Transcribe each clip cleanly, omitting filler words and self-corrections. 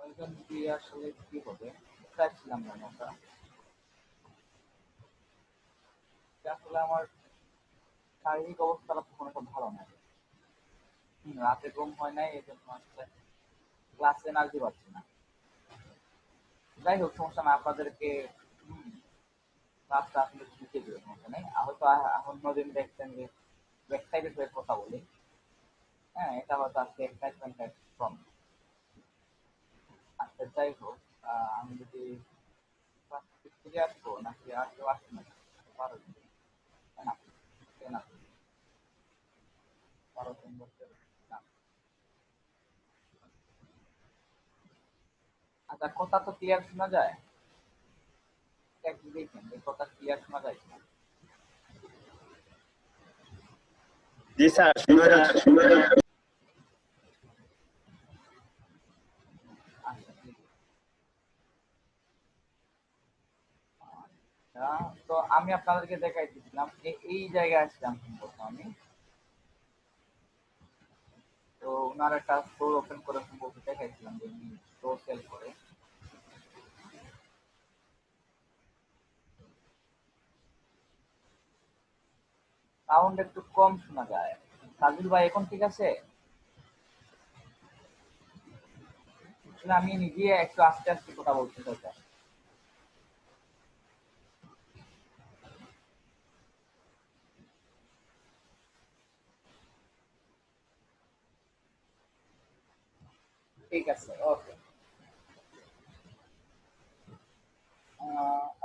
ওইখান দিয়ে আসলে কি হবে, চাইছিলাম না ওটা। আসলে আমার শারীরিক অবস্থাটা তখন একটা ভালো নাই। রাতে ঘুম হয় নাই, এই জন্য আসলে ক্লাসে এনার্জি পাচ্ছি না। যাই হোক, সমস্যা না, আপনাদেরকে ক্লাসটা আসলে শিখে দেবে, সমস্যা নেই। হয়তো অন্যদিন দেখছেন যে এক্সাইটেড হয়ে কথা বলি। হ্যাঁ, এটা হয়তো আজকে এক্সাইটমেন্ট কম। আচ্ছা, যাই হোক, আমি যদি ফিরে আসবো নাকি আর কেউ আসবে না, পারো না, না, 12 জন বছর না। আচ্ছা, কথা তো ক্লিয়ার শোনা যায়? একটু দেখেন এই কথা ক্লিয়ার শোনা যায় কিনা। জি স্যার, শোনা যাচ্ছে। আচ্ছা, ঠিক আছে। আচ্ছা, তো আমি আপনাদেরকে দেখাই দিচ্ছিলাম এই জায়গায় আসছিলাম সম্ভবত আমি। তো ওনার একটা স্টোর ওপেন করে সম্ভবত দেখাইছিলাম যে উনি স্টোর সেল করে। সাউন্ড একটু কম শোনা যায়। কাজল ভাই, এখন ঠিক আছে? আসলে আমি নিজে একটু আস্তে আস্তে কথা বলতে চাই। ঠিক আছে, ওকে।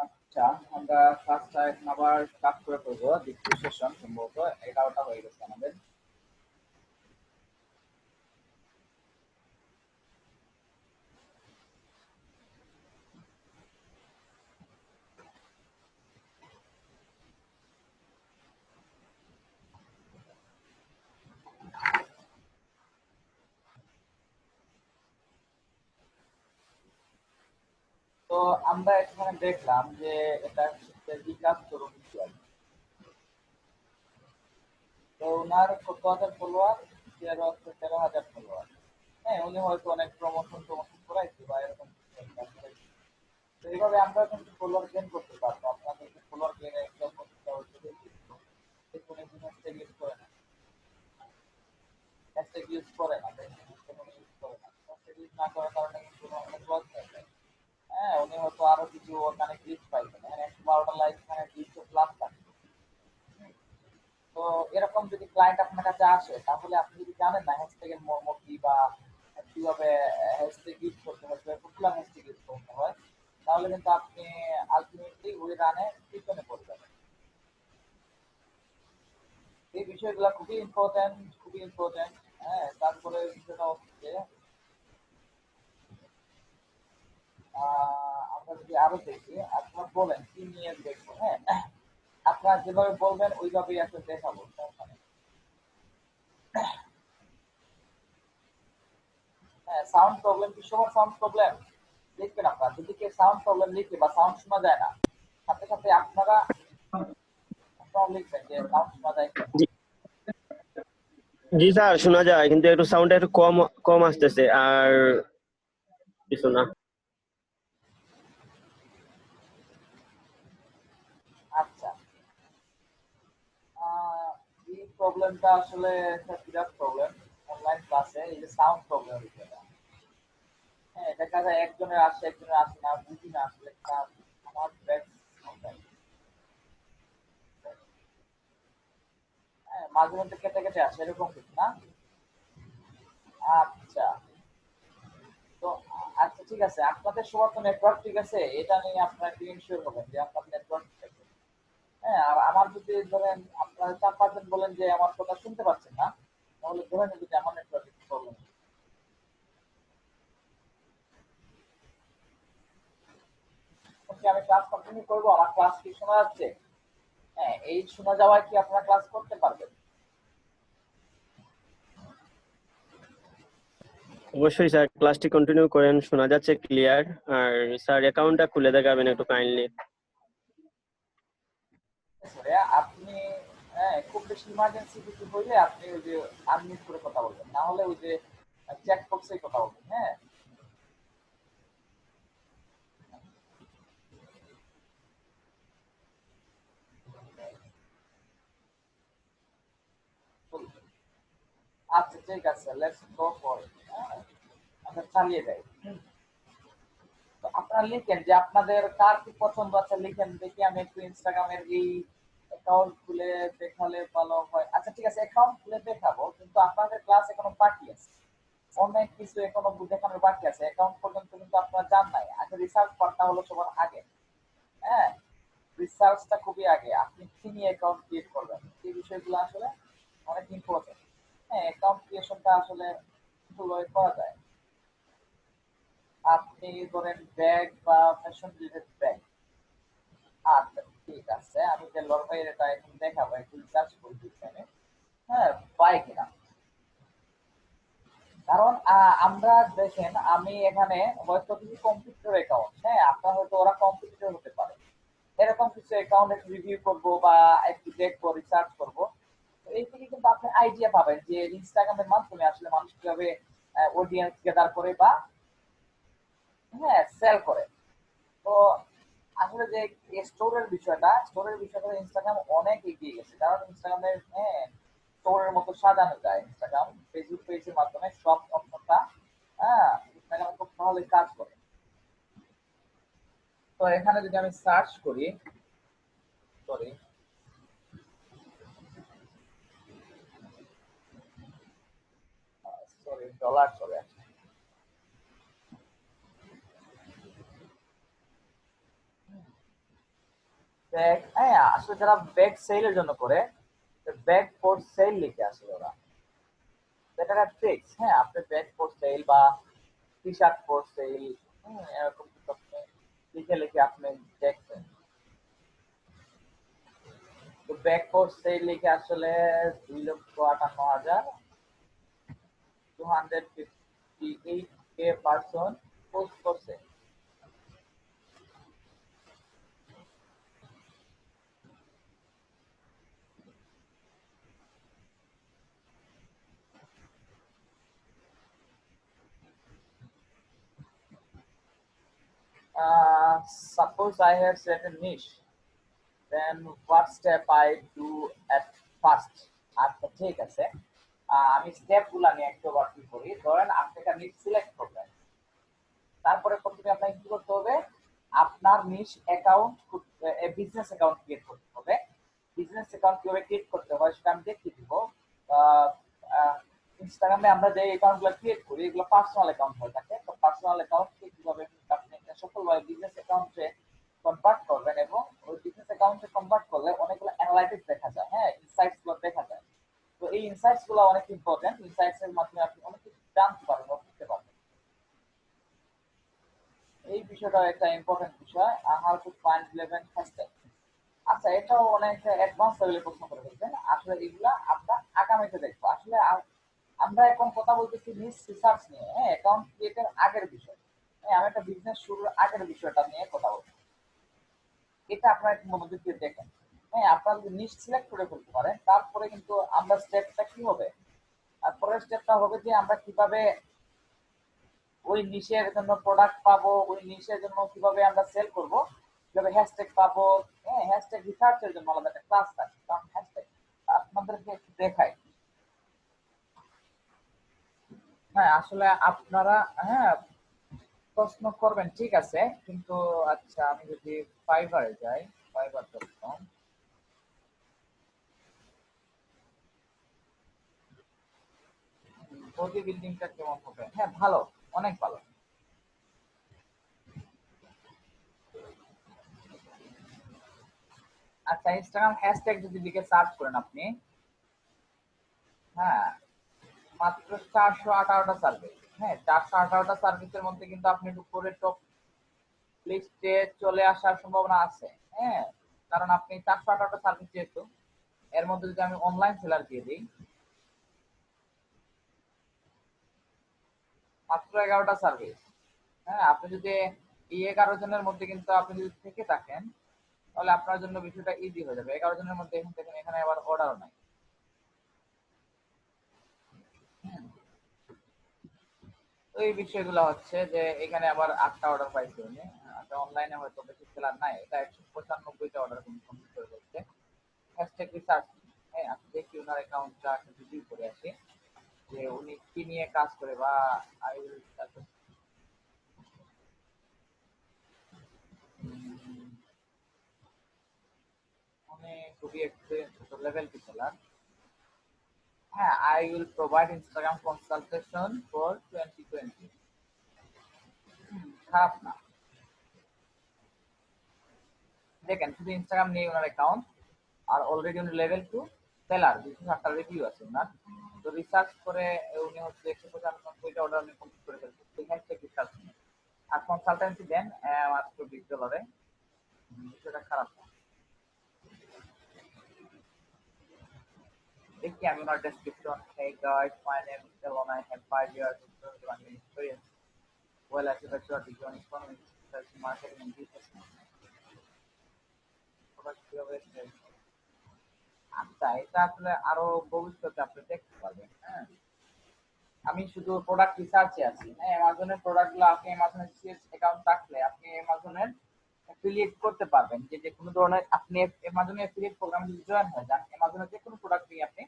আচ্ছা, আমরা ক্লাসটা এখন আবার স্টার্ট করে করবো। দ্বিতীয় সেশন সম্ভবত 11টা হয়ে গেছে আমাদের। তো আমরা এখানে দেখলাম যে এটা হচ্ছে বিকাশ তরুণ ইতিহাস। তো ওনার কত হাজার ফলোয়ার? 13,000 ফলোয়ার। হ্যাঁ, উনি হয়তো অনেক প্রমোশন করাইছে বা এরকম কিছু একটা করাইছে। তো এইভাবে আমরা কিন্তু ফলোয়ার গেইন করতে পারবো। আপনাদেরকে ফলোয়ার গেইন একটা করতে হচ্ছে দেখুন, এই হ্যাশট্যাগ ইউজ করে না, হ্যাশট্যাগ ইউজ করে না, ইউজ করে না, হ্যাশট্যাগ ইউজ না করার কারণে কিন্তু অনেক লস হয়ে যায়। হ্যাঁ, উনি হয়তো আরো কিছু ওখানে ক্লিক পাইবেন। হ্যাঁ, 112টা লাইক এখানে 200 প্লাস থাকবে। তো এরকম যদি ক্লায়েন্ট আপনার কাছে আসে, তাহলে আপনি যদি জানেন না হ্যাশট্যাগের মর্ম কি বা কিভাবে হ্যাশট্যাগ ইউজ করতে হয়, পপুলার হ্যাশট্যাগ ইউজ করতে হয়, তাহলে কিন্তু আপনি আলটিমেটলি ওই রানে পিছনে পড়ে যাবেন। এই বিষয়গুলো খুবই ইম্পর্টেন্ট, খুবই ইম্পর্টেন্ট। হ্যাঁ, তারপরে বিষয়টা হচ্ছে আমরা যদি আরো দেখি, আপনার বলেন কি নিয়ে দেখবো। হ্যাঁ, আপনারা যেভাবে বলবেন ওইভাবেই আসলে দেখাবো। হ্যাঁ, সাউন্ড প্রবলেম কি সবার সাউন্ড প্রবলেম? লিখবেন আপনারা, যদি কেউ সাউন্ড প্রবলেম লিখে বা সাউন্ড শোনা যায় না, সাথে সাথে আপনারা লিখবেন যে সাউন্ড শোনা যায় কিনা। জি জি স্যার, শোনা যায়, কিন্তু একটু সাউন্ডটা একটু কম কম আসতেছে আর কিছু না। আচ্ছা, এই প্রবলেমটা আসলে একটা বিরাট প্রবলেম অনলাইন ক্লাসে, এই যে সাউন্ড প্রবলেম বিষয়টা। হ্যাঁ, দেখা যায় একজনের আসে একজনের আসে না, বুঝি না আসলে আমার ব্যাক। হ্যাঁ, মাঝে মধ্যে কেটে কেটে আসে, এরকম কিছু না। আচ্ছা, তো আচ্ছা, ঠিক আছে, আপনাদের সবার তো নেটওয়ার্ক ঠিক আছে, এটা নিয়ে আপনারা একটু ইনশিওর হবেন যে আপনার নেটওয়ার্ক ঠিক আছে। হ্যাঁ, আর আমার যদি ধরেন আপনারা 4-5 জন বলেন যে আমার কথা শুনতে পাচ্ছেন না, তাহলে ধরে নেব যে আমার নেটওয়ার্ক একটু প্রবলেম। ওকে, আমি ক্লাস কন্টিনিউ করবো। আমার ক্লাস কি শোনা যাচ্ছে? হ্যাঁ, এই শোনা যাওয়ায় কি আপনারা ক্লাস করতে পারবেন? অবশ্যই স্যার, ক্লাসটি কন্টিনিউ করেন, শোনা যাচ্ছে ক্লিয়ার। আর স্যার, অ্যাকাউন্টটা খুলে দেখাবেন একটু কাইন্ডলি। স্যার, আপনি খুব বেশি ইমার্জেন্সি কিছু হইলে আপনি ওই যে আনমিউট করে কথা বলবেন, না হলে ওই যে চেক বক্সে কথা বলবেন। হ্যাঁ, ঠিক আছে, লেটস গো ফর ইট। আমরা চালিয়ে যাই। তো আপনারা লিখেন যে আপনাদের কার কি পছন্দ আছে, লিখেন দেখি। আমি একটু ইনস্টাগ্রামের এই অ্যাকাউন্ট খুলে দেখালে ভালো হয়। আচ্ছা ঠিক আছে, অ্যাকাউন্ট খুলে দেখাবো, কিন্তু আপনাদের ক্লাস এখনো বাকি আছে, অনেক কিছু এখনো দেখানোর বাকি আছে। অ্যাকাউন্ট পর্যন্ত কিন্তু আপনারা জান নাই। আগে রিসার্চ পার্টটা হলো সবার আগে। হ্যাঁ, রিসার্চটা খুবই আগে। আপনি কি নিয়ে অ্যাকাউন্ট ক্রিয়েট করবেন, এই বিষয়গুলো আসলে অনেক ইম্পর্টেন্ট। হ্যাঁ, অ্যাকাউন্ট ক্রিয়েশনটা আসলে ভালোভাবে করা যায়। আপনি ধরেন ব্যাগ বা ফ্যাশন রিলেটেড ব্যাগ। আচ্ছা ঠিক আছে, আমি টেলর ভাইয়ের এটা এখন দেখাবো, একটু রিসার্চ করে দিচ্ছি আমি। হ্যাঁ, পাই কিনা। কারণ আমরা দেখেন, আমি এখানে হয়তো কিছু কম্পিউটার অ্যাকাউন্ট, হ্যাঁ আপনার হয়তো ওরা কম্পিউটার হতে পারে, এরকম কিছু অ্যাকাউন্ট একটু রিভিউ করবো বা একটু দেখবো, রিসার্চ করবো। তো এই থেকে কিন্তু আপনি আইডিয়া পাবেন যে ইনস্টাগ্রামের মাধ্যমে আসলে মানুষ কিভাবে অডিয়েন্স গেদার করে বা হ্যাঁ সেল করে। তো আসলে যে স্টোরের বিষয়টা ইনস্টাগ্রাম অনেক এগিয়ে গেছে, কারণ ইনস্টাগ্রামের হ্যাঁ স্টোরের মতো সাজানো যায়। ইনস্টাগ্রাম ফেসবুক পেজের মাধ্যমে সব অপশনটা হ্যাঁ ইনস্টাগ্রাম খুব ভালোই কাজ করে। তো এখানে যদি আমি সার্চ করি, সরি সরি ডলার চলে আসে। ব্যাগ, হ্যাঁ আসলে যারা ব্যাগ সেলের জন্য করে, ব্যাগ ফর সেল লিখে আসলে ওরা, এটা একটা ট্রিক্স। হ্যাঁ, আপনি ব্যাগ ফর সেল বা টি শার্ট ফর সেল, এরকম কিছু আপনি লিখে লিখে আপনি দেখবেন। তো ব্যাগ ফর সেল লিখে আসলে 2,58,258 কে পার্সন পোস্ট করছে। Suppose I have set a niche, then what step I do at first? আচ্ছা ঠিক আছে, আমি স্টেপ গুলা নিয়ে একটু কি করি। ধরেন আপনি একটা নিশ সিলেক্ট করবেন, তারপরে প্রথমে আপনাকে কি করতে হবে, আপনার নিশ অ্যাকাউন্ট, বিজনেস অ্যাকাউন্ট ক্রিয়েট করতে হবে। বিজনেস অ্যাকাউন্ট কিভাবে ক্রিয়েট করতে হয় সেটা আমি দেখিয়ে দিব। ইনস্টাগ্রামে আমরা যে অ্যাকাউন্ট গুলো ক্রিয়েট করি এগুলো পার্সোনাল অ্যাকাউন্ট হয়ে থাকে। তো পার্সোনাল অ্যাকাউন্টকে কিভাবে আপনি সফলভাবে বিজনেস অ্যাকাউন্টে কনভার্ট করবেন, এবং ওই বিজনেস অ্যাকাউন্টে কনভার্ট করলে অনেকগুলো অ্যানালাইটিক্স দেখা যায়, হ্যাঁ ইনসাইটস গুলো দেখা যায়। তো এই ইনসাইটস গুলো অনেক ইম্পর্টেন্ট, ইনসাইটস এর মাধ্যমে আপনি অনেক কিছু জানতে পারবেন বা বুঝতে পারবেন। এই বিষয়টা একটা ইম্পর্টেন্ট বিষয়। How to find relevant hashtag. আচ্ছা, এটাও অনেক অ্যাডভান্স লেভেলে প্রশ্ন করে ফেলছেন। আসলে এগুলা আমরা আগামীতে দেখবো। আসলে আমরা এখন কথা বলতেছি নিজ রিসার্চ নিয়ে, হ্যাঁ অ্যাকাউন্ট ক্রিয়েটের আগের বিষয়। হ্যাঁ, আমি একটা বিজনেস শুরুর আগের বিষয়টা নিয়ে কথা বলছি। এটা আপনারা একটু মনোযোগ দিয়ে দেখেন। হ্যাঁ, আপনারা যদি নিশ সিলেক্ট করে ফেলতে পারেন, তারপরে কিন্তু আমরা স্টেপটা কি হবে, আর পরের স্টেপটা হবে যে আমরা কিভাবে ওই নিশের জন্য প্রোডাক্ট পাবো, ওই নিশের জন্য কিভাবে আমরা সেল করব, কিভাবে হ্যাশট্যাগ পাবো। হ্যাঁ, হ্যাশট্যাগ রিসার্চের জন্য আলাদা একটা ক্লাস থাকে, কারণ হ্যাশট্যাগ আপনাদেরকে একটু দেখাই। হ্যাঁ আসলে আপনারা হ্যাঁ প্রশ্ন করবেন ঠিক আছে, কিন্তু আচ্ছা আমি যদি ফাইবারে যাই, fiverr.com, বডি বিল্ডিংটা কেমন হবে? হ্যাঁ ভালো, অনেক ভালো। আচ্ছা, ইনস্টাগ্রাম হ্যাশট্যাগ যদি লিখে সার্চ করেন আপনি, হ্যাঁ মাত্র 418টা সার্ভিস। হ্যাঁ 418টা সার্ভিসের মধ্যে কিন্তু আপনি উপরে টপ লিস্টে চলে আসার সম্ভাবনা আছে। হ্যাঁ, কারণ আপনি 418টা সার্ভিস যেহেতু, এর মধ্যে যদি আমি অনলাইন সেলার দিয়ে দিই, মাত্র 11টা সার্ভিস। হ্যাঁ, আপনি যদি এই 11 জনের মধ্যে কিন্তু আপনি যদি থেকে থাকেন, তাহলে আপনার জন্য বিষয়টা ইজি হয়ে যাবে। 11 জনের মধ্যে এখন দেখেন এখানে আবার অর্ডারও নাই। হুম, তো এই বিষয়গুলো হচ্ছে যে এখানে আবার 8টা অর্ডার পাইছি উনি। আচ্ছা, অনলাইনে হয়তো বেশি সেলার নাই, এটা 195টা অর্ডার কমপ্লিট করে ফেলছে। হ্যাশট্যাগ রিসার্চ, হ্যাঁ আমি দেখি ওনার অ্যাকাউন্টটা রিভিউ করে আসি। যে উনি কি নিয়ে কাজ করে বা আই উইল উনি খুবই এক্সপিরিয়েন্স লেভেল পিছলার। হ্যাঁ, I will provide Instagram consultation for 2020। খারাপ না। দেখেন শুধু ইনস্টাগ্রাম নেই ওনার অ্যাকাউন্ট, আর অলরেডি উনি লেভেল 2 সেলার, 207টা রিভিউ আছে ওনার। তো রিসার্চ করে উনি হচ্ছে 195টা অর্ডার উনি কমপ্লিট করে ফেলছেন, সেখান থেকে রিসার্চ নিয়ে। আর কনসালটেন্সি দেন মাত্র $20। সেটা খারাপ না। দেখি আমি ওনার description. Hey guys, my name is Elon. I have 5 years of running experience. Well, as a bachelor degree on economics, research, marketing, and business management. আচ্ছা, এটা আসলে আরো ভবিষ্যতে আপনি দেখতে পারবেন। হ্যাঁ, আমি শুধু প্রোডাক্ট রিসার্চে আছি। হ্যাঁ, অ্যামাজনের প্রোডাক্টগুলো আপনি অ্যামাজনের সিএস অ্যাকাউন্ট থাকলে আপনি অ্যামাজনের অ্যাফিলিয়েট করতে পারবেন। যে কোনো ধরনের আপনি অ্যামাজনের অ্যাফিলিয়েট প্রোগ্রামে যদি জয়েন হয়ে যান, অ্যামাজনের যে কোনো প্রোডাক্ট নিয়ে আপনি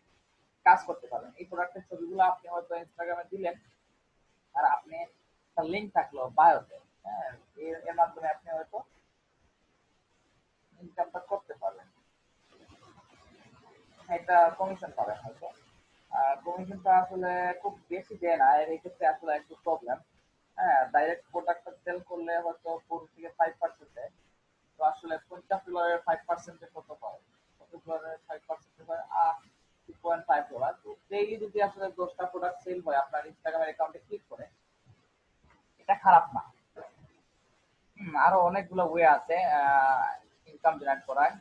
কাজ করতে পারবেন। এই প্রোডাক্টের ছবিগুলো আপনি হয়তো ইনস্টাগ্রামে দিলেন, আর আপনি একটা লিঙ্ক থাকলো বায়োতে। হ্যাঁ, এর মাধ্যমে আপনি হয়তো ইনকামটা করতে পারবেন। একটা কমিশন পাবেন হয়তো। কমিশনটা আসলে খুব বেশি দেয় না, এর ক্ষেত্রে আসলে একটু প্রবলেম। হ্যাঁ, ডাইরেক্ট প্রোডাক্টটা সেল করলে হয়তো 4 থেকে 5% দেয়। তো আসলে $50 5% কত হয়? $50 5% হয় $2.5। তো ডেইলি যদি আসলে 10টা প্রোডাক্ট সেল হয় আপনার ইনস্টাগ্রামের অ্যাকাউন্টে ক্লিক করে, এটা খারাপ না। আরো অনেকগুলো ওয়ে আছে ইনকাম জেনারেট করার।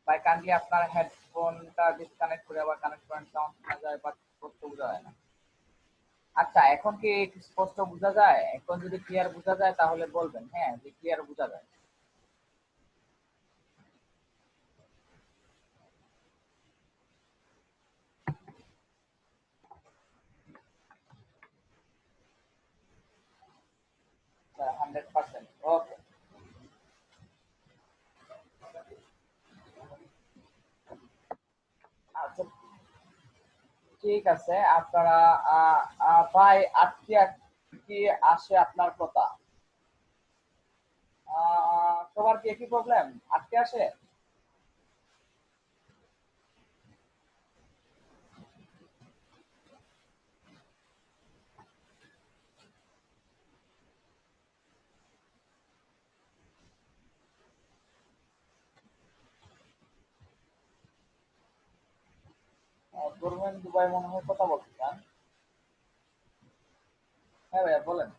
বাই কাইন্ডলি আপনার হেডফোনটা ডিসকানেক্ট করে আবার কানেক্ট করেন, সাউন্ড শোনা যায় বা স্পষ্ট বোঝা যায় না। আচ্ছা, এখন কি স্পষ্ট বোঝা যায়? এখন যদি ক্লিয়ার বোঝা যায় তাহলে বলবেন, হ্যাঁ যে ক্লিয়ার বোঝা যায়। 100%। ওকে, আচ্ছা ঠিক আছে। আপনারা ভাই আজকে কি আসে আপনার কথা? সবার কি একই প্রবলেম আজকে আসে? ধরবেন দুবাই মনে হয় কথা বলতে চান। হ্যাঁ ভাইয়া বলেন।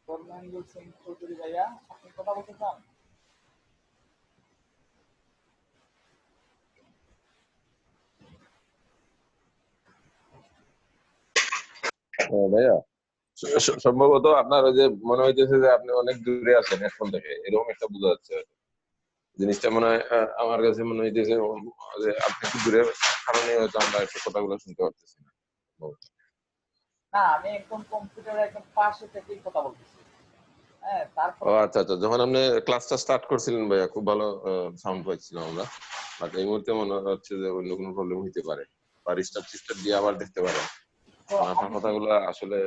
ধর্মেন্দ্র সিং চৌধুরী ভাইয়া, আপনি কথা বলতে চান? ভাইয়া, সম্ভবত আপনার ওই যে মনে হইতেছে যে আপনি অনেক দূরে আছেন হেডফোন থেকে, এরকম একটা বোঝা যাচ্ছে। জিনিসটা মনে হয় আমার কাছে মনে হইতেছে যে আপনি একটু দূরে কারণে হয়তো আমরা একটু কথাগুলো শুনতে পারতেছি না। না, আমি একদম কম্পিউটারের একদম পাশে থেকেই কথা বলতেছি। হ্যাঁ, ও তারপরে আচ্ছা আচ্ছা, যখন আপনি ক্লাসটা স্টার্ট করছিলেন ভাইয়া খুব ভালো সাউন্ড পাচ্ছিলাম আমরা। বাট এই মুহূর্তে মনে হচ্ছে যে অন্য কোনো প্রবলেম হইতে পারে, বা রিস্টার্ট টিস্টার্ট দিয়ে আবার দেখতে পারেন। তো কারণ আপনার আমি কথাগুলো আসলে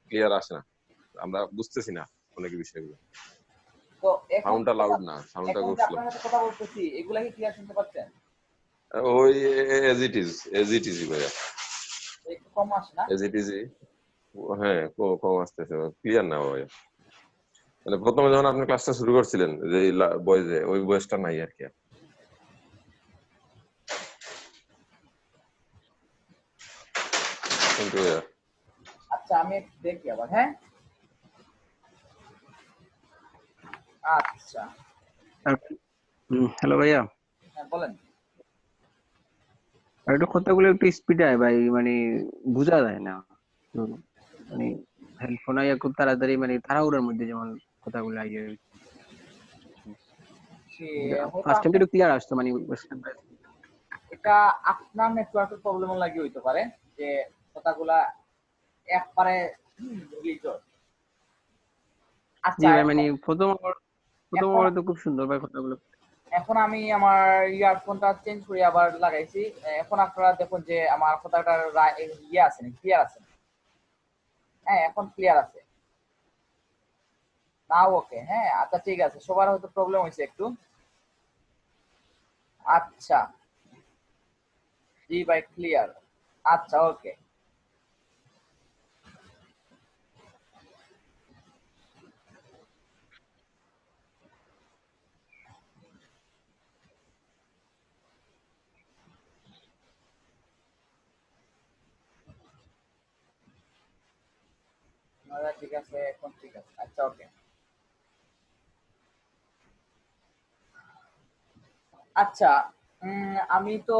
ক্লিয়ার আসে না, আমরা বুঝতেছি না অনেক বিষয়গুলো। তো এখন সাউন্ডটা কথা, লাউড না, সাউন্ডটা এখন খুব যে স্লো। আপনার সাথে কথা বলতেছি এগুলা কি ক্লিয়ার শুনতে পাচ্ছেন? ওই as it is, as it is ভাইয়া, একটু কম আসে না? As it is. হ্যাঁ, কম আসতেছে, ক্লিয়ার না ভাইয়া। মানে প্রথমে যখন আপনি ক্লাসটা শুরু করছিলেন যে বয়েজে, ওই বয়সটা নাই আর কি। কিন্তু আচ্ছা, আমি একটু দেখি আবার। হ্যাঁ, আচ্ছা। হ্যালো ভাইয়া, হ্যাঁ বলেন। আর একটু কথাগুলো একটু স্পিড আয় ভাই, মানে বোঝা যায় না। হুম, মানে হেডফোন আইয়া খুব তাড়াতাড়ি, মানে তাড়াহুড়োর মধ্যে যেমন কথাগুলো আইয়া, সে হয়তো ফার্স্ট টাইম আপনি, একটু ক্লিয়ার আসতো, মানে এটা আপনার নেটওয়ার্কের প্রবলেম লাগি হইতে পারে যে কথাগুলা একবারে রিলিজ হয়। জি আচ্ছা ভাই, মানে এখন প্রথম প্রথম এখন আবার তো খুব সুন্দর ভাই কথাগুলো। এখন আমি আমার ইয়ারফোনটা চেঞ্জ করে আবার লাগাইছি। এখন আপনারা দেখুন যে আমার কথাটা ইয়ে আছে, ক্লিয়ার আছে? হ্যাঁ, এখন ক্লিয়ার আছে। নাও ওকে, হ্যাঁ আচ্ছা ঠিক আছে, সবার হয়তো প্রবলেম হয়েছে একটু। আচ্ছা, জি ভাই ক্লিয়ার। আচ্ছা ওকে। ঠিক আছে, এখন ঠিক আছে, আচ্ছা ওকে। আচ্ছা, আমি তো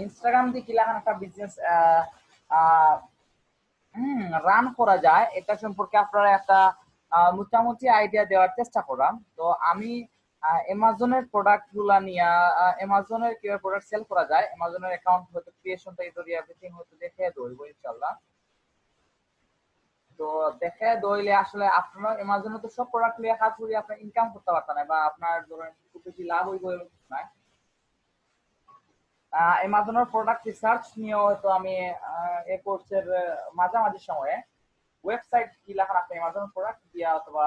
ইনস্টাগ্রাম দিয়ে কিলাখান একটা বিজনেস রান করা যায় এটা সম্পর্কে আপনারা একটা মোটামুটি আইডিয়া দেওয়ার চেষ্টা করলাম। তো আমি অ্যামাজনের প্রোডাক্ট গুলা নিয়ে অ্যামাজনের কিভাবে প্রোডাক্ট সেল করা যায়, অ্যামাজনের অ্যাকাউন্ট হয়তো ক্রিয়েশন থেকে ধরে এভরিথিং হয়তো দেখে দইব ইনশাল্লাহ। তো দেখে দইলে আসলে আপনারা অ্যামাজনে তো সব প্রোডাক্ট নিয়ে কাজ করে আপনার ইনকাম করতে পারতেন না, বা আপনার ধরেন খুব বেশি লাভ হইব এরকম কিছু নাই। অ্যামাজনের প্রোডাক্ট রিসার্চ নিয়েও হয়তো আমি এ কোর্সের মাঝামাঝি সময়ে ওয়েবসাইট কি লেখা আপনি অ্যামাজন প্রোডাক্ট দিয়া অথবা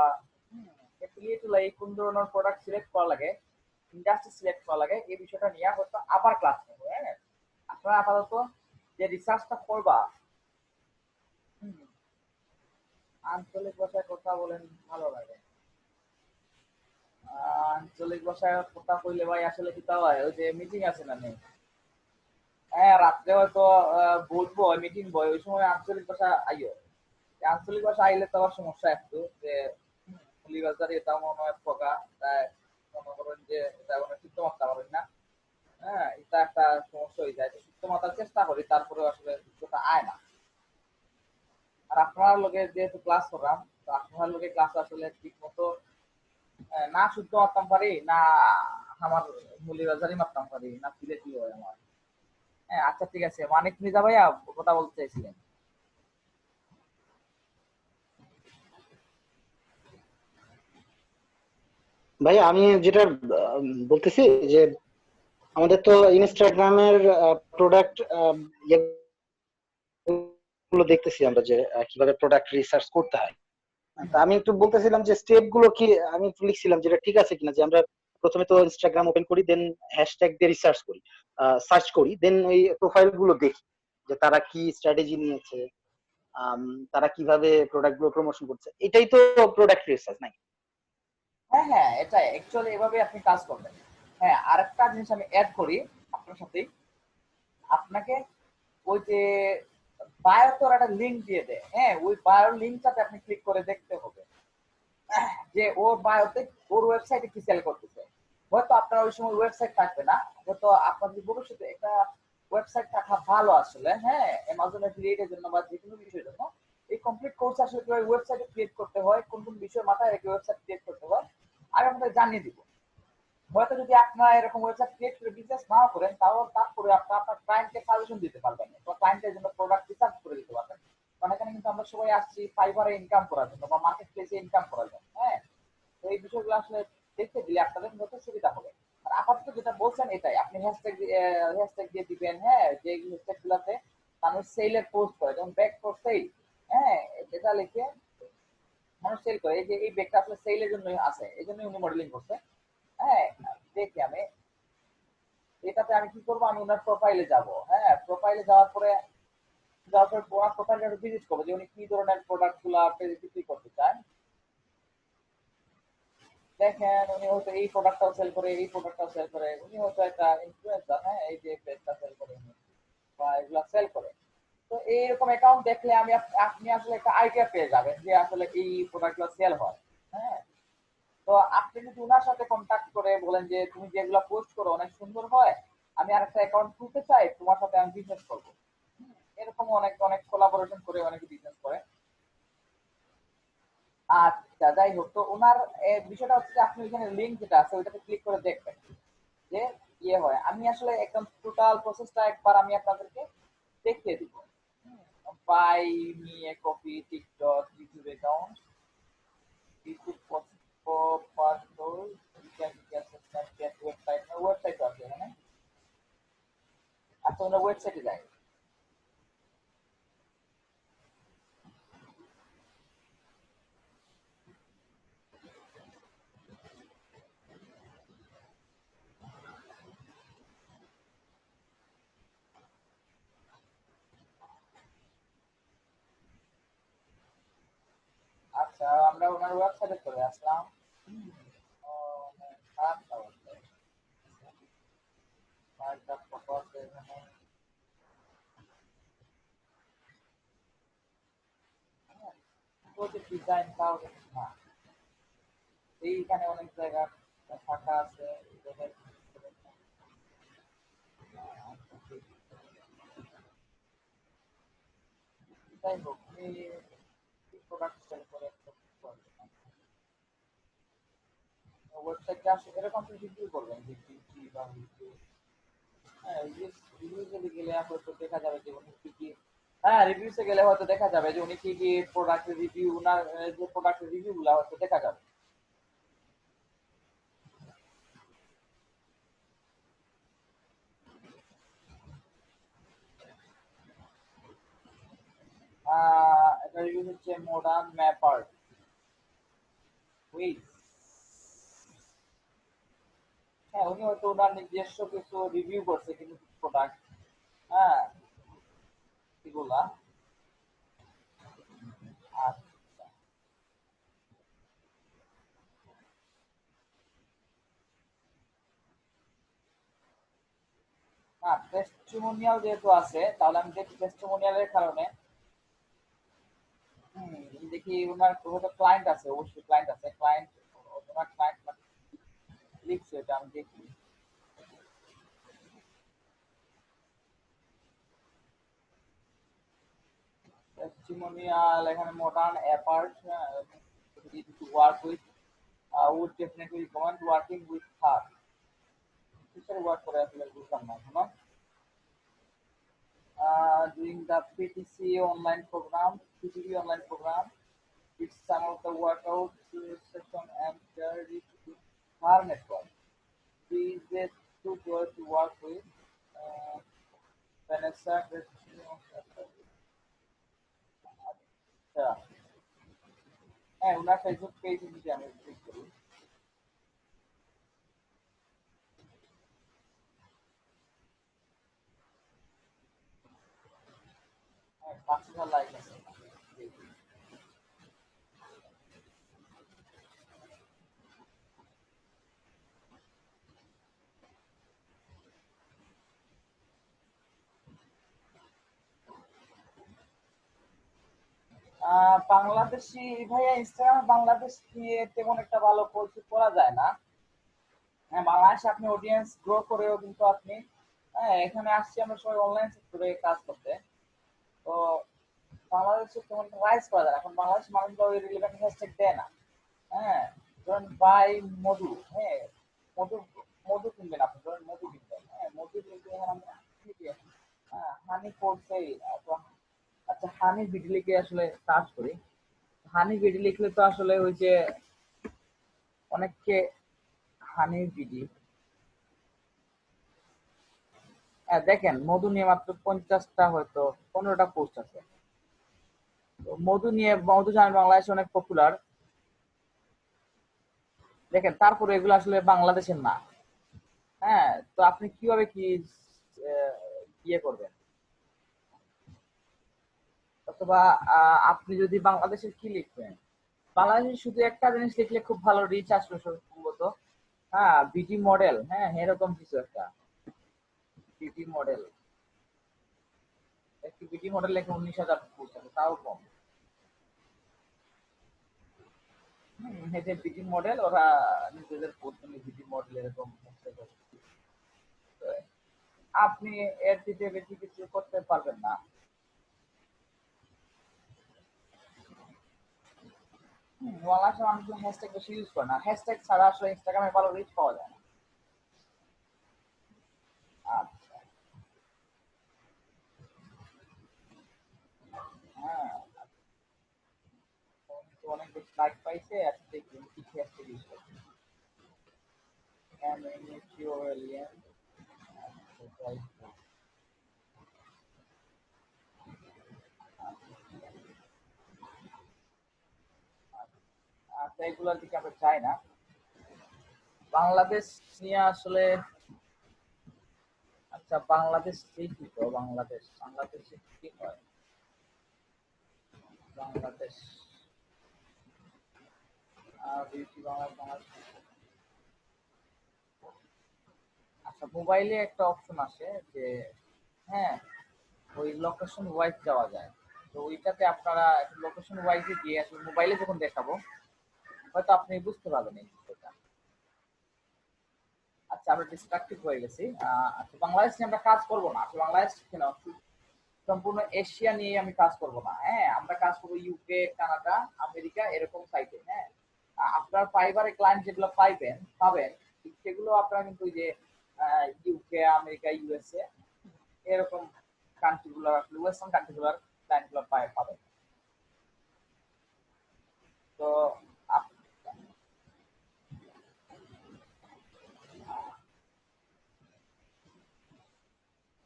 এফিলিয়েট লাই কোন ধরনের প্রোডাক্ট সিলেক্ট করা লাগে, ইন্ডাস্ট্রি সিলেক্ট করা লাগে, এই বিষয়টা নিয়ে হয়তো আবার ক্লাস নেব। হ্যাঁ, আপনারা আপাতত যে রিসার্চটা করবা, হুম, আঞ্চলিক ভাষায় কথা বলেন ভালো লাগে। আঞ্চলিক ভাষায় কথা কইলে ভাই আসলে কি তা হয়, ওই যে মিটিং আছে না নেই, হ্যাঁ রাত্রে হয়তো বলবো মিটিং বয়, ওই সময় আঞ্চলিক ভাষা আইও। আঞ্চলিক ভাষা আইলে তো আবার সমস্যা একটু যে মৌলিকবাজার এটা মনে হয় প্রকা, তাই মনে করেন যে এটা মানে চিত্ত মাত্রা পারেন না। হ্যাঁ, এটা একটা সমস্যা হয়ে যায়, চিত্ত মাত্রার চেষ্টা করি, তারপরে আসলে চিত্তটা আয় না। আর আপনার লোকে যেহেতু ক্লাস করলাম, তো আপনার লোকে ক্লাস আসলে ঠিক মতো না শুদ্ধ মারতাম পারি, না আমার মৌলিকবাজারই মারতাম পারি, না ফিরে কি হয় আমার। হ্যাঁ আচ্ছা ঠিক আছে, মানিক মির্জা ভাইয়া কথা বলতে চাইছিলেন। ভাই আমি যেটা বলতেছি যে আমাদের তো ইনস্টাগ্রামের প্রোডাক্ট গুলো দেখতেছি আমরা যে কিভাবে প্রোডাক্ট রিসার্চ করতে হয়। তা আমি একটু বলতেছিলাম যে স্টেপ গুলো কি, আমি একটু লিখছিলাম যেটা ঠিক আছে কিনা, যে আমরা প্রথমে তো ইনস্টাগ্রাম ওপেন করি, দেন হ্যাশট্যাগ দিয়ে রিসার্চ করি, সার্চ করি, দেন ওই প্রোফাইল গুলো দেখি যে তারা কি স্ট্র্যাটেজি নিয়েছে, আম, তারা কিভাবে প্রোডাক্ট গুলো প্রমোশন করছে, এটাই তো প্রোডাক্ট রিসার্চ নাকি? হ্যাঁ হ্যাঁ, এটাই অ্যাকচুয়ালি এভাবে আপনি কাজ করবেন। হ্যাঁ, আরেকটা জিনিস আমি অ্যাড করি আপনার সাথে। আপনাকে ওই যে বায়োতে একটা লিঙ্ক দিয়ে দেয়, হ্যাঁ ওই বায়োর লিঙ্কটাতে আপনি ক্লিক করে দেখতে হবে যে ওর বায়োতে ওর ওয়েবসাইটে কি সেল করতেছে। হয়তো আপনার ওই সময় ওয়েবসাইট থাকবে না, হয়তো আপনার যদি ভবিষ্যতে একটা ওয়েবসাইট থাকা ভালো আসলে, হ্যাঁ অ্যামাজনের ক্রিয়েটের জন্য বা যে কোনো বিষয়ের জন্য। এই কমপ্লিট কোর্স আসলে কিভাবে ওয়েবসাইট ক্রিয়েট করতে হয়, কোন কোন বিষয় মাথায় রেখে ওয়েবসাইট ক্রিয়েট করতে হয়, আমি আপনাদের জানিয়ে দিব। হয়তো যদি আপনারা এরকম ওয়েবসাইট ক্রিয়েট করে বিজনেস নাও করেন, তাও তারপরে আপনার আপনার ক্লায়েন্টকে সাজেশন দিতে পারবেন, বা ক্লায়েন্টের জন্য প্রোডাক্ট রিসার্চ করে দিতে পারবেন। কারণ এখানে কিন্তু আমরা সবাই আসছি ফাইবারে ইনকাম করার জন্য বা মার্কেট প্লেসে ইনকাম করার জন্য। হ্যাঁ, তো এই বিষয়গুলো আসলে দেখতে দিলে আপনাদের মধ্যে সুবিধা হবে। আর আপাতত যেটা বলছেন এটাই, আপনি হ্যাশট্যাগ দিয়ে দিবেন, হ্যাঁ যে হ্যাশট্যাগ গুলাতে মানুষ সেলের পোস্ট করে, যেমন ব্যাক ফর সেল, হ্যাঁ এটা লিখে মানুষ সেল করে। এই যে এই ব্যাগটা আসলে সেলের জন্য আছে, এই জন্য উনি মডেলিং করছে। হ্যাঁ, দেখি আমি এটাতে আমি কি করবো, আমি ওনার প্রোফাইলে যাব। হ্যাঁ, প্রোফাইলে যাওয়ার পর ওনার প্রোফাইলটা একটু ভিজিট করবো যে উনি কি ধরনের প্রোডাক্ট গুলা বিক্রি করতে চান। দেখেন উনি হয়তো এই প্রোডাক্টটাও সেল করে, এই প্রোডাক্টটাও সেল করে, উনি হয়তো একটা ইনফ্লুয়েন্সার, হ্যাঁ এই যে পেজটা সেল করে উনি, বা এগুলা সেল করে। তো এইরকম অ্যাকাউন্ট দেখলে আমি আপনি আসলে একটা আইডিয়া পেয়ে যাবেন যে আসলে এই প্রোডাক্টগুলো সেল হয়। হ্যাঁ, তো আপনি যদি ওনার সাথে কন্ট্যাক্ট করে বলেন যে তুমি যেগুলো পোস্ট করো অনেক সুন্দর হয়, আমি আরেকটা অ্যাকাউন্ট খুলতে চাই, তোমার সাথে আমি বিজনেস করবো। এরকম অনেক অনেক কোলাবোরেশন করে অনেকে বিজনেস করে। আচ্ছা যাই হোক, তো ওনার বিষয়টা হচ্ছে যে আপনি ওইখানে লিঙ্ক যেটা আছে ওইটাতে ক্লিক করে দেখবেন যে ইয়ে হয়। আমি আসলে একদম টোটাল প্রসেসটা একবার আমি আপনাদেরকে দেখিয়ে দিব। By me a copy TikTok YouTube account, YouTube ওয়েবসাইটে যায়। আচ্ছা, আমরা ওনার ওয়েবসাইটে চলে আসলাম। ও, খারাপ অবস্থা। কয়েকটা ফটো আছে এখানে। ডিজাইনটাও না, এইখানে অনেক জায়গা ফাঁকা আছে। যাই হোক, এই প্রোডাক্ট সেল করে ওয়েবসাইটে আসে এরকম রিভিউ করবেন যে কি বা রিভিউ। হ্যাঁ, রিভিউতে গেলে হয়তো দেখা যাবে যে উনি কি কি, হ্যাঁ রিভিউসে গেলে হয়তো দেখা যাবে যে উনি কি কি প্রোডাক্টের রিভিউ, উনার যে প্রোডাক্টের রিভিউ গুলা হয়তো দেখা যাবে। এটা রিভিউ হচ্ছে মডার্ন ম্যাপার উইথ। হ্যাঁ, উনি হয়তো ওনার নিজস্ব কিছু রিভিউ করছে কিন্তু প্রোডাক্ট, হ্যাঁ এগুলা। আচ্ছা, হ্যাঁ টেস্টিমোনিয়াল যেহেতু আছে তাহলে আমি দেখি টেস্টিমোনিয়ালের কারণে। দেখি ওনার হয়তো ক্লায়েন্ট আছে, অবশ্যই ক্লায়েন্ট আছে, ক্লায়েন্ট ওনার ক্লায়েন্ট লিখছে এটা আমি দেখি। টেস্টিমোনিয়াল এখানে modern apart to work with, would definitely recommend working with her। কিসের ওয়ার্ক করে আসলে বুঝলাম না এখনো। Doing the PTC online program, PTV online program, it's some of the workout session and share it with her network. She is the two girls to work with. Uh, Vanessa, আচ্ছা, হ্যাঁ ওনার Facebook পেজে যদি আমি click করি, হ্যাঁ 5,000 like আছে। বাংলাদেশি ভাইয়া Instagram Bangladesh নিয়ে তেমন একটা ভালো পোস্ট করা যায় না। হ্যাঁ, বাংলাদেশে আপনি অডিয়েন্স গ্রো করেও কিন্তু আপনি, হ্যাঁ এখানে আসছি আমরা সবাই অনলাইন সেক্টরে কাজ করতে, তো বাংলাদেশে তেমন রাইজ করা যায় না। এখন বাংলাদেশ মানুষগুলো ওই রিলেভেন্ট হ্যাশট্যাগ দেয় না। হ্যাঁ, ধরেন বাই মধু, হ্যাঁ মধু, মধু কিনবেন আপনি, ধরেন মধু কিনবেন, হ্যাঁ মধু কিন্তু এখানে আমরা হ্যাঁ হানি পড়ছে। আচ্ছা, হানি বিডি লিখে আসলে সার্চ করি। হানি বিডি লিখলে তো আসলে ওই যে অনেককে হানি বিডি, দেখেন মধু নিয়ে মাত্র 50টা হয়তো 15টা পোস্ট আছে। তো মধু নিয়ে, মধু জানেন বাংলাদেশে অনেক পপুলার। দেখেন তারপরে এগুলো আসলে বাংলাদেশের না। হ্যাঁ, তো আপনি কিভাবে কি আহ, ইয়ে করবেন, অথবা আপনি যদি বাংলাদেশের কি লিখবেন, বাংলাদেশের শুধু একটা জিনিস লিখলে খুব ভালো রিচ আসবে সম্ভবত। হ্যাঁ বিটি মডেল, হ্যাঁ এরকম কিছু একটা বিটি মডেল, একটি বিটি মডেল লেখে 19,000 পোস্ট আছে, তাও কম। এই যে বিটি মডেল, ওরা নিজেদের পোস্ট বিটি মডেল এরকম আপনি এর থেকে বেশি কিছু করতে পারবেন না। বাংলাদেশের মানুষ হ্যাশট্যাগ বেশি ইউজ করে না, হ্যাশট্যাগ ছাড়া আসলে ইনস্টাগ্রামে ভালো রিচ পাওয়া যায় না। আচ্ছা, হ্যাঁ তো অনেক বেশি লাইক পাইছে, আচ্ছা দেখুন কি হ্যাশট্যাগ ইউজ করছে। এগুলোর দিকে আমরা চাই না। বাংলাদেশ নিয়ে আসলে, আচ্ছা বাংলাদেশ দেখি তো, বাংলাদেশে কি হয়, বাংলাদেশ বিউটি বাংলাদেশ। আচ্ছা মোবাইলে একটা অপশন আসে যে হ্যাঁ ওই লোকেশন ওয়াইজ যাওয়া যায়, তো ওইটাতে আপনারা লোকেশন ওয়াইজে গিয়ে আসলে মোবাইলে যখন দেখাবো হয়তো আপনি বুঝতে পারবেন এই বিষয়টা। আচ্ছা আমরা ডিস্ট্রাক্টিভ হয়ে গেছি। আচ্ছা বাংলাদেশ নিয়ে আমরা কাজ করব না, আসলে বাংলাদেশ কেন, সম্পূর্ণ এশিয়া নিয়ে আমি কাজ করব না। হ্যাঁ আমরা কাজ করবো ইউকে, কানাডা, আমেরিকা এরকম সাইটে। হ্যাঁ আপনার ফাইবারে ক্লায়েন্ট যেগুলো পাবেন সেগুলো আপনারা কিন্তু ওই যে ইউকে, আমেরিকা, ইউএসএ এরকম কান্ট্রিগুলো, ওয়েস্টার্ন কান্ট্রিগুলোর ক্লায়েন্টগুলো পাবেন। তো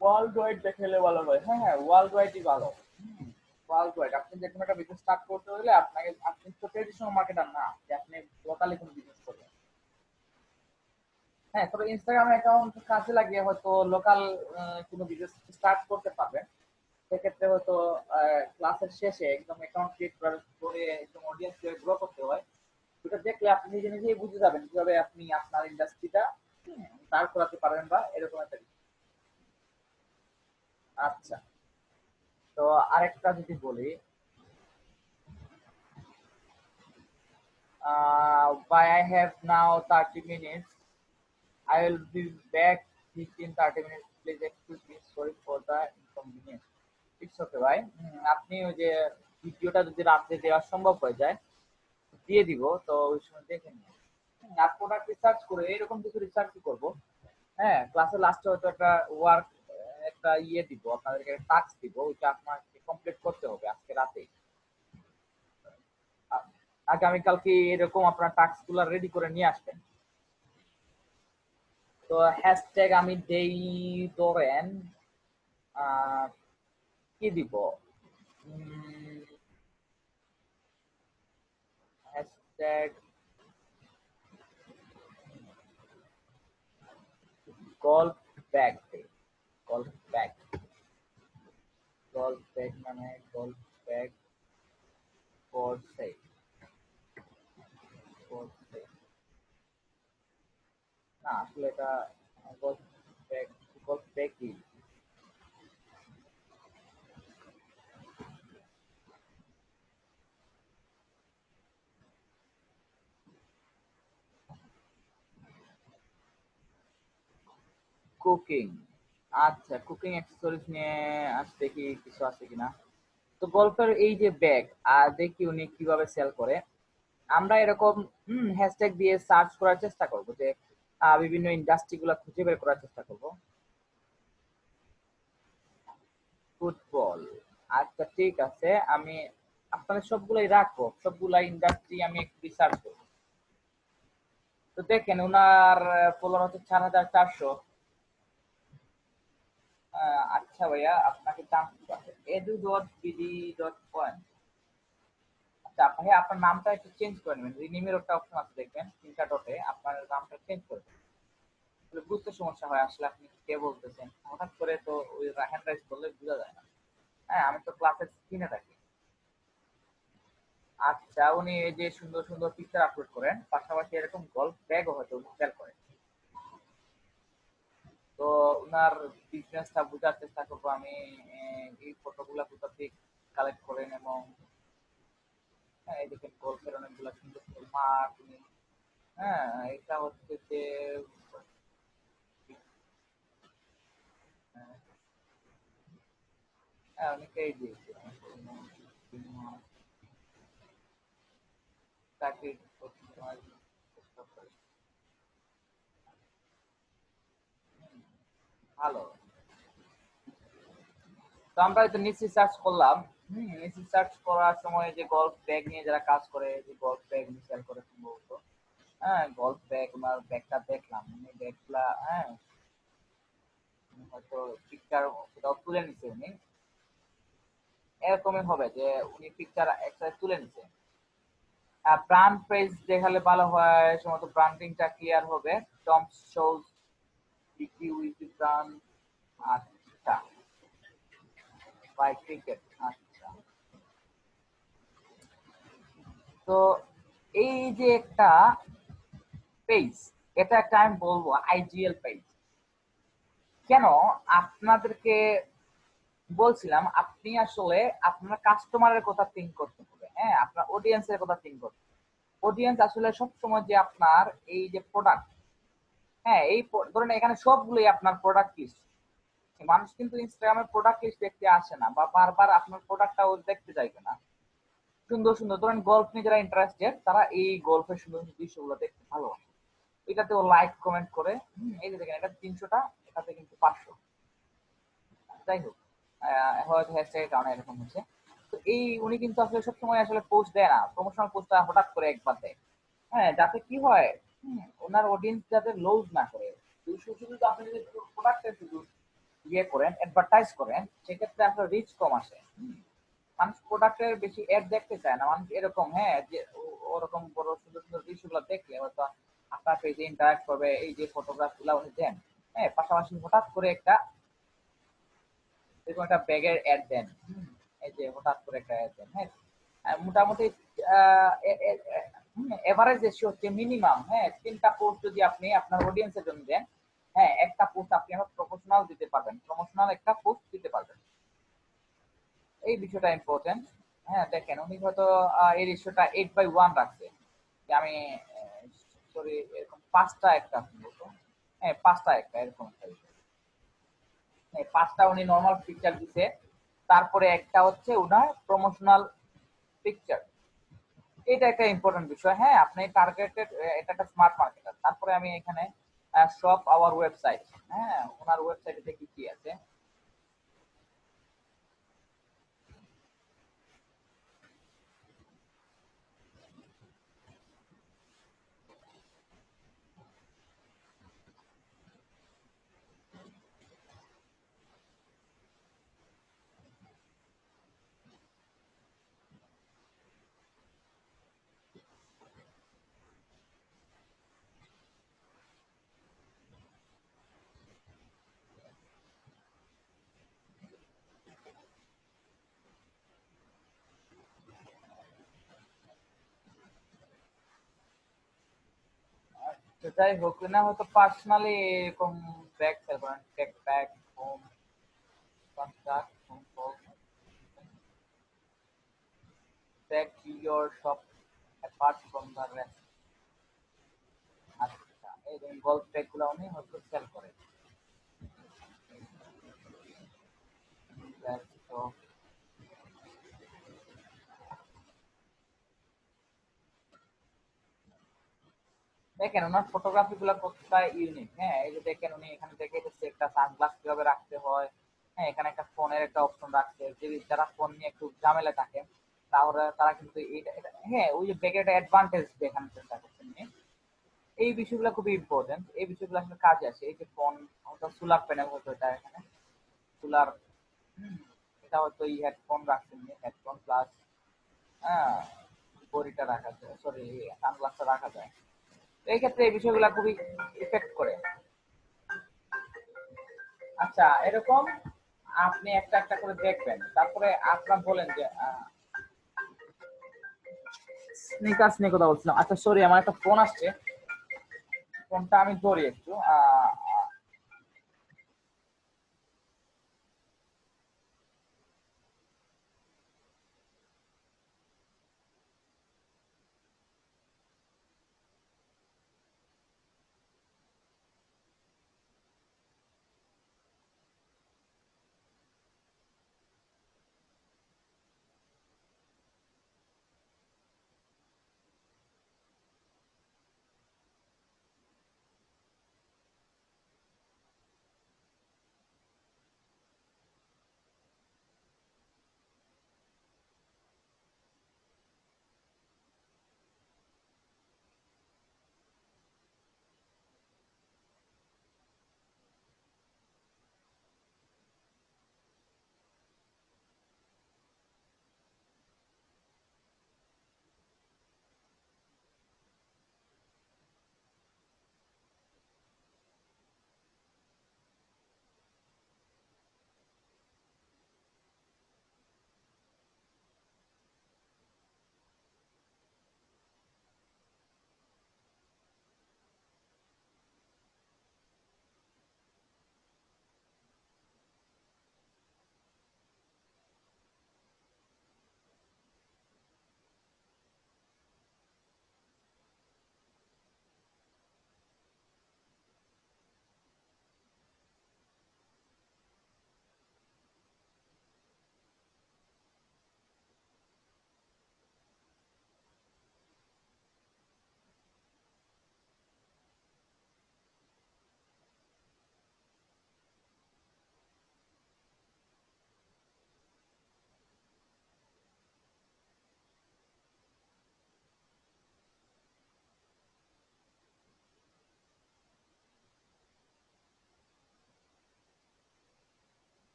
ওয়ার্ল্ড ওয়াইড দেখালে ভালো হয়। হ্যাঁ হ্যাঁ ওয়ার্ল্ড ওয়াইডই ভালো। ওয়ার্ল্ড ওয়াইড আপনি যে কোনো একটা বিজনেস স্টার্ট করতে হলে আপনি তো ট্রেডিশনাল মার্কেটার না যে আপনি লোকালি কোনো বিজনেস করবেন। হ্যাঁ তবে ইনস্টাগ্রাম অ্যাকাউন্ট কাজে লাগিয়ে হয়তো লোকাল কোনো বিজনেস স্টার্ট করতে পারবেন। সেক্ষেত্রে হয়তো ক্লাসের শেষে একদম অ্যাকাউন্ট ক্রিয়েট করে একদম অডিয়েন্স গ্রো করতে হয়। ওটা দেখলে আপনি নিজে নিজেই বুঝে যাবেন কিভাবে আপনি আপনার ইন্ডাস্ট্রিটা দাঁড় করাতে পারবেন বা এরকম একটা কিছু। আচ্ছা তো আরেকটা যদি বলি, why I have now 30 minutes. I will be back 15-30 minutes. Please excuse me. Sorry for the inconvenience. It's okay ভাই। আপনি ওই যে ভিডিওটা যদি রাত্রে দেওয়া সম্ভব হয়ে যায় দিয়ে দিব, তো ওই সময় দেখে নিন। আর প্রোডাক্ট রিসার্চ করে এরকম কিছু রিসার্চ করব। হ্যাঁ ক্লাসের লাস্টে হয়তো একটা ওয়ার্ক, একটা দিব আপনাদেরকে, টাস্ক দিব, ওইটা আপনাকে কমপ্লিট করতে হবে আজকে রাতেই। আগামীকালকে এরকম আপনার টাস্ক গুলো রেডি করে নিয়ে আসবেন। তো হ্যাশট্যাগ আমি দেই ধরেন কি দিব, hashtag golf bag, golf bag, golf bag মানে গল্ফ ব্যাগ ফর সেল, না আসলে এটা গল্ফ ব্যাগ, গল্ফ ব্যাগ কি, কুকিং। আচ্ছা কুকিং অ্যাক্সেসরিজ নিয়ে আজ দেখি কিছু আছে কিনা। তো গল্ফের এই যে ব্যাগ আর দেখি উনি কিভাবে সেল করে। আমরা এরকম হ্যাশট্যাগ দিয়ে সার্চ করার চেষ্টা করব, যে বিভিন্ন ইন্ডাস্ট্রি গুলা খুঁজে বের করার চেষ্টা করব। ফুটবল, আচ্ছা ঠিক আছে, আমি আপনাদের সবগুলাই রাখবো, সবগুলা ইন্ডাস্ট্রি আমি একটু রিসার্চ করবো। তো দেখেন ওনার ফলোয়ার হচ্ছে 4400। আচ্ছা ভাইয়া আপনাকে দাম edu.bd.coin। আচ্ছা ভাইয়া আপনার নামটা একটু চেঞ্জ করে নেবেন, রিনিমের একটা অপশন আছে দেখবেন 3টা ডটে, আপনার নামটা চেঞ্জ করে দেবেন। বুঝতে সমস্যা হয় আসলে আপনি কে বলতেছেন, হঠাৎ করে তো ওই হ্যান্ড রাইজ করলে বোঝা যায় না। হ্যাঁ আমি তো ক্লাসের স্ক্রিনে থাকি। আচ্ছা উনি এই যে সুন্দর সুন্দর পিকচার আপলোড করেন, পাশাপাশি এরকম গল্ফ ব্যাগও হয়তো সেল করেন। তো ওনার বিজনেসটা বোঝার চেষ্টা করবো আমি। এই ফটোগুলা কোথা থেকে কালেক্ট করেন, এবং হ্যাঁ এই দেখেন গল্পের অনেকগুলো সুন্দর সুন্দর মাঠ। হ্যাঁ এটা হচ্ছে যে হ্যাঁ অনেকেই দিয়েছে চাকরি ভালো। তো আমরা তো নিচে সার্চ করলাম, নিচে সার্চ করার সময় যে গল্ফ ব্যাগ নিয়ে যারা কাজ করে, যে গল্ফ ব্যাগ নিয়ে সেল করে সম্ভবত। হ্যাঁ গল্ফ ব্যাগ, ওনার ব্যাগটা দেখলাম, উনি ব্যাগগুলা হ্যাঁ হয়তো পিকচার কোথাও তুলে নিছে উনি, এরকমই হবে যে উনি পিকচার একসাথে তুলে নিছে। ব্র্যান্ড পেজ দেখালে ভালো হয়, সম্ভবত ব্র্যান্ডিংটা ক্লিয়ার হবে। Tom shows Vicky with brand. আচ্ছা, বাই ক্রিকেট। আচ্ছা, তো এই যে একটা পেজ, এটা একটা আমি বলবো আইজিএল পেজ। কেন আপনাদেরকে বলছিলাম, আপনি আসলে আপনার কাস্টমারের কথা থিঙ্ক করতে হবে, হ্যাঁ, আপনার অডিয়েন্সের কথা থিঙ্ক করতে হবে। অডিয়েন্স আসলে সবসময় যে আপনার এই যে প্রোডাক্ট, হ্যাঁ, এই ধরেন এখানে সবগুলোই আপনার প্রোডাক্ট লিস্ট। মানুষ কিন্তু ইনস্টাগ্রামে প্রোডাক্ট লিস্ট দেখতে আসে না, বা বারবার আপনার প্রোডাক্টটা ও দেখতে চাইবে না। সুন্দর সুন্দর ধরেন গল্ফ নিয়ে যারা ইন্টারেস্টেড, তারা এই গল্ফের সুন্দর সুন্দর দৃশ্যগুলো দেখতে ভালোবাসে, এটাতে ও লাইক কমেন্ট করে। এই যে দেখেন, এটা 300টা, এটাতে কিন্তু 500। যাই হোক, হয়তো হ্যাশট্যাগের কারণে এরকম হচ্ছে। তো এই উনি কিন্তু আসলে সবসময় আসলে পোস্ট দেয় না, প্রমোশনাল পোস্টটা হঠাৎ করে একবার দেয়, হ্যাঁ, যাতে কি হয়, ওনার অডিয়েন্স যাতে লুজ না করে। শুধু শুধু আপনি যদি প্রোডাক্টের শুধু ইয়ে করেন, অ্যাডভার্টাইজ করেন, সেক্ষেত্রে আসলে রিচ কম আসে। মানুষ প্রোডাক্টের বেশি অ্যাড দেখতে চায় না। মানুষ এরকম, হ্যাঁ, যে ওরকম বড় সুন্দর সুন্দর দৃশ্যগুলো দেখলে হয়তো আপনার পেজে ইন্টারাক্ট করবে, এই যে ফটোগ্রাফ গুলা উনি দেন, হ্যাঁ, পাশাপাশি হঠাৎ করে একটা এরকম একটা ব্যাগের অ্যাড দেন, এই যে হঠাৎ করে একটা অ্যাড দেন, হ্যাঁ, মোটামুটি এভারেজ রেশিও হচ্ছে মিনিমাম, হ্যাঁ, 3টা পোস্ট যদি আপনি আপনার অডিয়েন্সের জন্য দেন, হ্যাঁ, একটা পোস্ট আপনি আমার প্রমোশনাল দিতে পারবেন, প্রমোশনাল একটা পোস্ট দিতে পারবেন। এই বিষয়টা ইম্পর্টেন্ট। হ্যাঁ, দেখেন উনি হয়তো এই রেশিওটা 8/1 রাখছে, যে আমি সরি এরকম 5টা একটা বলতো, হ্যাঁ, 5টা একটা এরকম একটা বিষয়। হ্যাঁ, 5টা উনি নর্মাল পিকচার দিছে, তারপরে একটা হচ্ছে উনার প্রমোশনাল পিকচার। এটা একটা ইম্পর্টেন্ট বিষয়। হ্যাঁ, আপনি টার্গেটেড, এটা একটা স্মার্ট মার্কেটার। তারপরে আমি এখানে শপ আওয়ার ওয়েবসাইট, হ্যাঁ, ওনার ওয়েবসাইটে দেখি কি আছে। তো যাই হোক, না হয়তো পার্সোনালি এরকম ব্যাগ সেল করেন, tech bag, home contract, home bag your shop apart from the rest. আচ্ছা, এই যে গল্ফ ব্যাগ গুলো উনি হয়তো সেল করে। তো দেখেন ওনার ফটোগ্রাফি গুলো কতটা ইউনিক, হ্যাঁ, এই যে দেখেন উনি এখানে দেখে এসেছে একটা সানগ্লাস কিভাবে রাখতে হয়, হ্যাঁ, এখানে একটা ফোনের একটা অপশন রাখছে, যদি যারা ফোন নিয়ে একটু ঝামেলা থাকে তাহলে তারা কিন্তু হ্যাঁ, ওই যে ব্যাগের একটা অ্যাডভান্টেজ দেখানোর চেষ্টা করছেন উনি। এই বিষয়গুলো খুবই ইম্পর্টেন্ট, এই বিষয়গুলো আসলে কাজে আসে। এই যে ফোন, হয়তো সোলার প্যানেল, হয়তো এটা এখানে সোলার, এটা হয়তো এই হেডফোন রাখছেন, হেডফোন প্লাস, হ্যাঁ, ঘড়িটা রাখা যায়, সরি সানগ্লাসটা রাখা যায়। এই ক্ষেত্রে এই বিষয়গুলো খুবই ইফেক্ট করে। আচ্ছা, এরকম আপনি একটা একটা করে দেখবেন, তারপরে আপনার বলেন যে স্নিকার্স নিয়ে কথা বলছিলাম। আচ্ছা সরি, আমার একটা ফোন আসছে, ফোনটা আমি ধরি একটু।